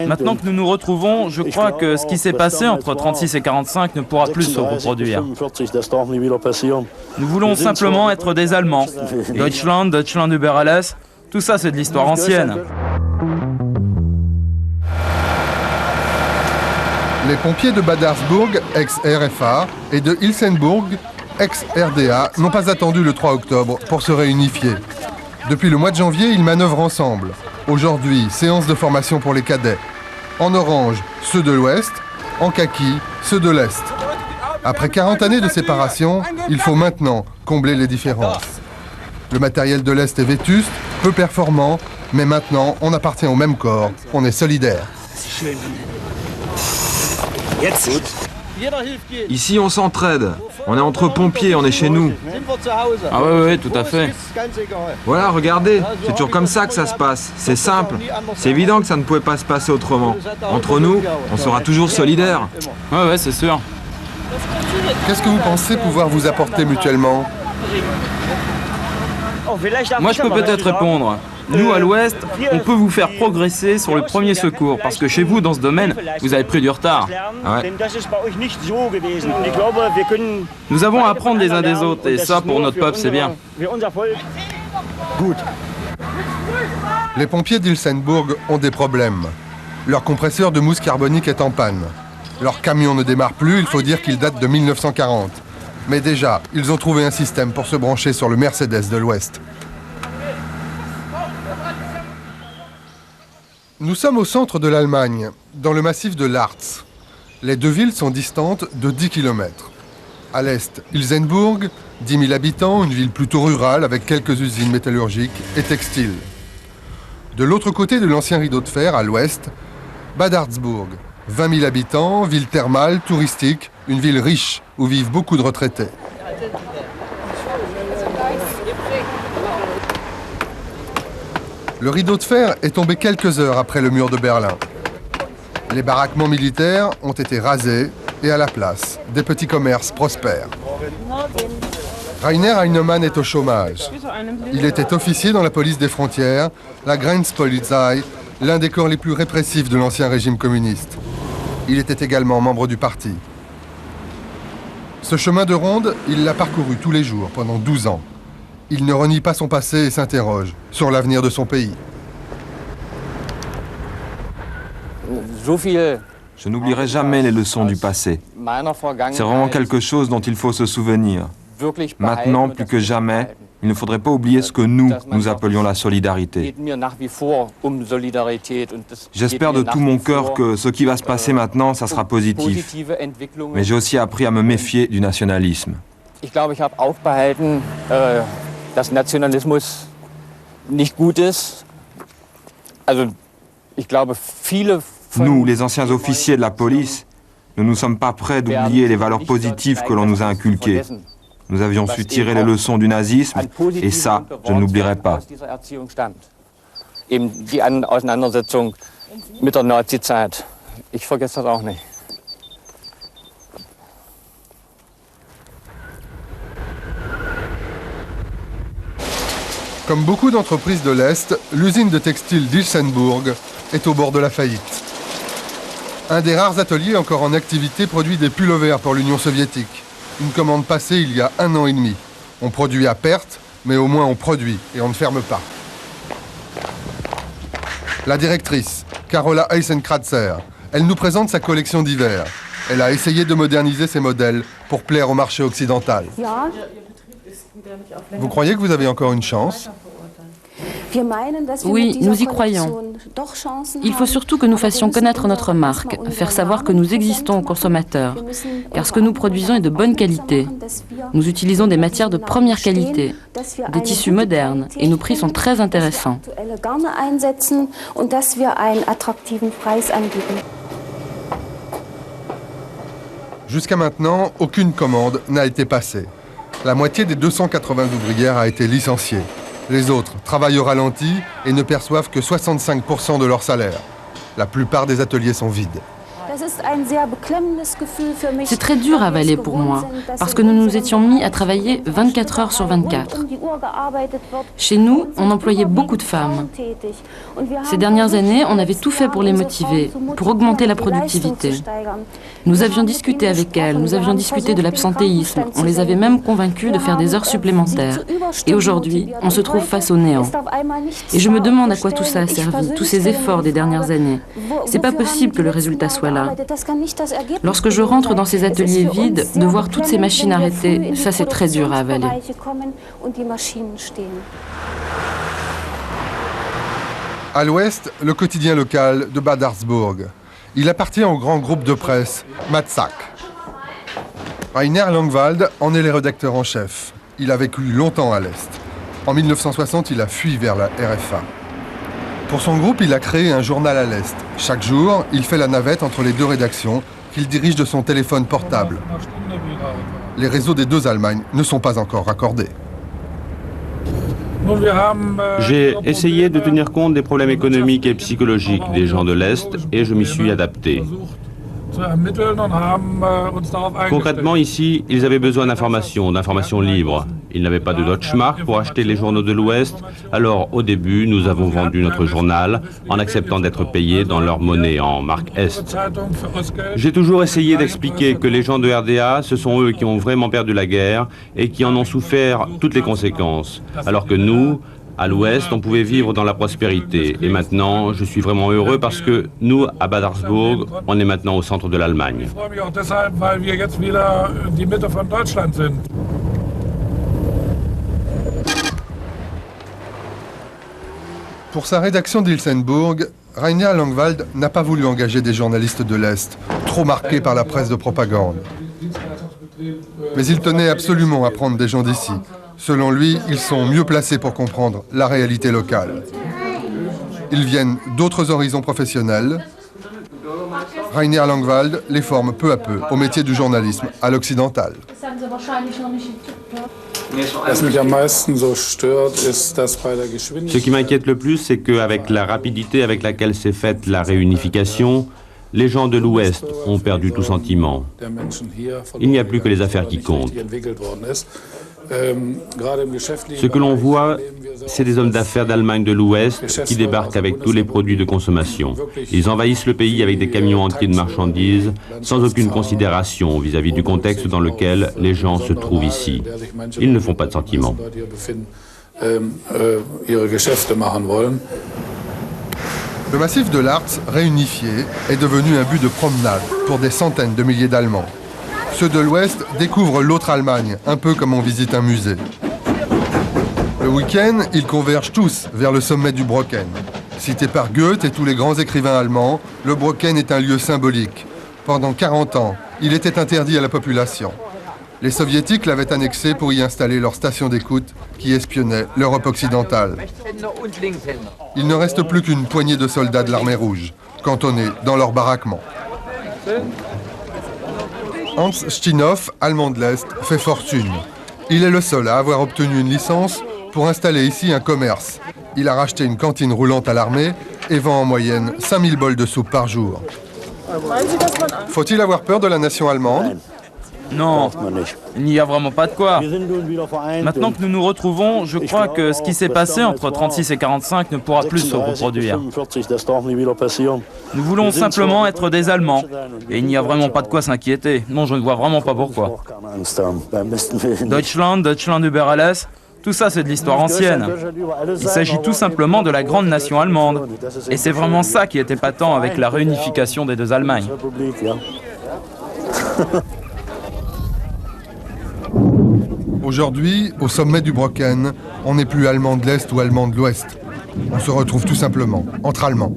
Maintenant que nous nous retrouvons, je crois que ce qui s'est passé entre 36 et 45 ne pourra plus se reproduire. Nous voulons simplement être des Allemands. Deutschland, Deutschland über alles, tout ça c'est de l'histoire ancienne. Les pompiers de Bad Harzburg, ex-RFA, et de Ilsenburg, ex-RDA, n'ont pas attendu le 3 octobre pour se réunifier. Depuis le mois de janvier, ils manœuvrent ensemble. Aujourd'hui, séance de formation pour les cadets. En orange, ceux de l'Ouest, en kaki, ceux de l'Est. Après 40 années de séparation, il faut maintenant combler les différences. Le matériel de l'Est est vétuste, peu performant, mais maintenant, on appartient au même corps, on est solidaires. Ici, on s'entraide. On est entre pompiers, on est chez nous. Ah oui, tout à fait. Voilà, regardez, c'est toujours comme ça que ça se passe. C'est simple. C'est évident que ça ne pouvait pas se passer autrement. Entre nous, on sera toujours solidaires. Ouais, c'est sûr. Qu'est-ce que vous pensez pouvoir vous apporter mutuellement ? Moi, je peux peut-être répondre. Nous, à l'Ouest, on peut vous faire progresser sur le premier secours, parce que chez vous, dans ce domaine, vous avez pris du retard. Ah ouais. Nous avons à apprendre les uns des autres, et ça, pour notre peuple, c'est bien. Les pompiers d'Ilsenburg ont des problèmes. Leur compresseur de mousse carbonique est en panne. Leur camion ne démarre plus, il faut dire qu'il date de 1940. Mais déjà, ils ont trouvé un système pour se brancher sur le Mercedes de l'Ouest. Nous sommes au centre de l'Allemagne, dans le massif de l'Harz. Les deux villes sont distantes de 10 km. À l'est, Ilsenburg, 10 000 habitants, une ville plutôt rurale avec quelques usines métallurgiques et textiles. De l'autre côté de l'ancien rideau de fer, à l'ouest, Bad Harzburg, 20 000 habitants, ville thermale, touristique, une ville riche où vivent beaucoup de retraités. Le rideau de fer est tombé quelques heures après le mur de Berlin. Les baraquements militaires ont été rasés et à la place, des petits commerces prospèrent. Rainer Heinemann est au chômage. Il était officier dans la police des frontières, la Grenzpolizei, l'un des corps les plus répressifs de l'ancien régime communiste. Il était également membre du parti. Ce chemin de ronde, il l'a parcouru tous les jours pendant 12 ans. Il ne renie pas son passé et s'interroge sur l'avenir de son pays. Je n'oublierai jamais les leçons du passé. C'est vraiment quelque chose dont il faut se souvenir. Maintenant, plus que jamais, il ne faudrait pas oublier ce que nous appelions la solidarité. J'espère de tout mon cœur que ce qui va se passer maintenant, ça sera positif. Mais j'ai aussi appris à me méfier du nationalisme. Dass Nationalismus nicht gut ist. Also, ich glaube, viele Nous, les anciens officiers de la police, nous ne sommes pas prêts d'oublier les valeurs positives que l'on nous a inculquées. Nous avions su tirer les leçons du nazisme, et ça, je ne l'oublierai pas. Eben die Auseinandersetzung mit der Nazizeit. Ich vergesse das auch nicht. Comme beaucoup d'entreprises de l'Est, l'usine de textile d'Ilsenburg est au bord de la faillite. Un des rares ateliers encore en activité produit des pullovers pour l'Union soviétique. Une commande passée il y a 1 an et demi. On produit à perte, mais au moins on produit et on ne ferme pas. La directrice, Carola Eisenkratzer, elle nous présente sa collection d'hiver. Elle a essayé de moderniser ses modèles pour plaire au marché occidental. Vous croyez que vous avez encore une chance ? Oui, nous y croyons. Il faut surtout que nous fassions connaître notre marque, faire savoir que nous existons aux consommateurs, car ce que nous produisons est de bonne qualité. Nous utilisons des matières de première qualité, des tissus modernes, et nos prix sont très intéressants. Jusqu'à maintenant, aucune commande n'a été passée. La moitié des 280 ouvrières a été licenciée. Les autres travaillent au ralenti et ne perçoivent que 65% de leur salaire. La plupart des ateliers sont vides. C'est très dur à avaler pour moi, parce que nous nous étions mis à travailler 24 heures sur 24. Chez nous, on employait beaucoup de femmes. Ces dernières années, on avait tout fait pour les motiver, pour augmenter la productivité. Nous avions discuté avec elles, nous avions discuté de l'absentéisme, on les avait même convaincus de faire des heures supplémentaires. Et aujourd'hui, on se trouve face au néant. Et je me demande à quoi tout ça a servi, tous ces efforts des dernières années. C'est pas possible que le résultat soit là. Lorsque je rentre dans ces ateliers vides, de voir toutes ces machines arrêtées, ça c'est très dur à avaler. À l'ouest, le quotidien local de Bad Harzburg. Il appartient au grand groupe de presse Matzak. Rainer Langwald en est le rédacteur en chef. Il a vécu longtemps à l'Est. En 1960, il a fui vers la RFA. Pour son groupe, il a créé un journal à l'Est. Chaque jour, il fait la navette entre les deux rédactions qu'il dirige de son téléphone portable. Les réseaux des deux Allemagnes ne sont pas encore raccordés. J'ai essayé de tenir compte des problèmes économiques et psychologiques des gens de l'Est et je m'y suis adapté. Concrètement, ici, ils avaient besoin d'informations libres. Ils n'avaient pas de Deutschmark pour acheter les journaux de l'Ouest. Alors, au début, nous avons vendu notre journal en acceptant d'être payés dans leur monnaie, en marque Est. J'ai toujours essayé d'expliquer que les gens de RDA, ce sont eux qui ont vraiment perdu la guerre et qui en ont souffert toutes les conséquences. Alors que nous, à l'Ouest, on pouvait vivre dans la prospérité. Et maintenant, je suis vraiment heureux parce que nous, à Bad Harzburg, on est maintenant au centre de l'Allemagne. Pour sa rédaction d'Ilsenburg, Rainer Langwald n'a pas voulu engager des journalistes de l'Est, trop marqués par la presse de propagande. Mais il tenait absolument à prendre des gens d'ici. Selon lui, ils sont mieux placés pour comprendre la réalité locale. Ils viennent d'autres horizons professionnels. Rainer Langwald les forme peu à peu au métier du journalisme à l'occidental. Ce qui m'inquiète le plus, c'est qu'avec la rapidité avec laquelle s'est faite la réunification, les gens de l'Ouest ont perdu tout sentiment. Il n'y a plus que les affaires qui comptent. Ce que l'on voit, c'est des hommes d'affaires d'Allemagne de l'Ouest qui débarquent avec tous les produits de consommation. Ils envahissent le pays avec des camions entiers de marchandises, sans aucune considération vis-à-vis du contexte dans lequel les gens se trouvent ici. Ils ne font pas de sentiments. Le massif de l'Harz, réunifié, est devenu un but de promenade pour des centaines de milliers d'Allemands. Ceux de l'Ouest découvrent l'autre Allemagne, un peu comme on visite un musée. Le week-end, ils convergent tous vers le sommet du Brocken. Cité par Goethe et tous les grands écrivains allemands, le Brocken est un lieu symbolique. Pendant 40 ans, il était interdit à la population. Les soviétiques l'avaient annexé pour y installer leur station d'écoute qui espionnait l'Europe occidentale. Il ne reste plus qu'une poignée de soldats de l'armée rouge, cantonnés dans leur baraquement. Hans Stinov, allemand de l'Est, fait fortune. Il est le seul à avoir obtenu une licence pour installer ici un commerce. Il a racheté une cantine roulante à l'armée et vend en moyenne 5000 bols de soupe par jour. Faut-il avoir peur de la nation allemande ? Non, il n'y a vraiment pas de quoi. Maintenant que nous nous retrouvons, je crois que ce qui s'est passé entre 36 et 45 ne pourra plus se reproduire. Nous voulons simplement être des Allemands. Et il n'y a vraiment pas de quoi s'inquiéter. Non, je ne vois vraiment pas pourquoi. Deutschland über alles, tout ça c'est de l'histoire ancienne. Il s'agit tout simplement de la grande nation allemande. Et c'est vraiment ça qui est épatant avec la réunification des deux Allemagnes. Aujourd'hui, au sommet du Brocken, on n'est plus allemand de l'Est ou allemand de l'Ouest. On se retrouve tout simplement entre Allemands.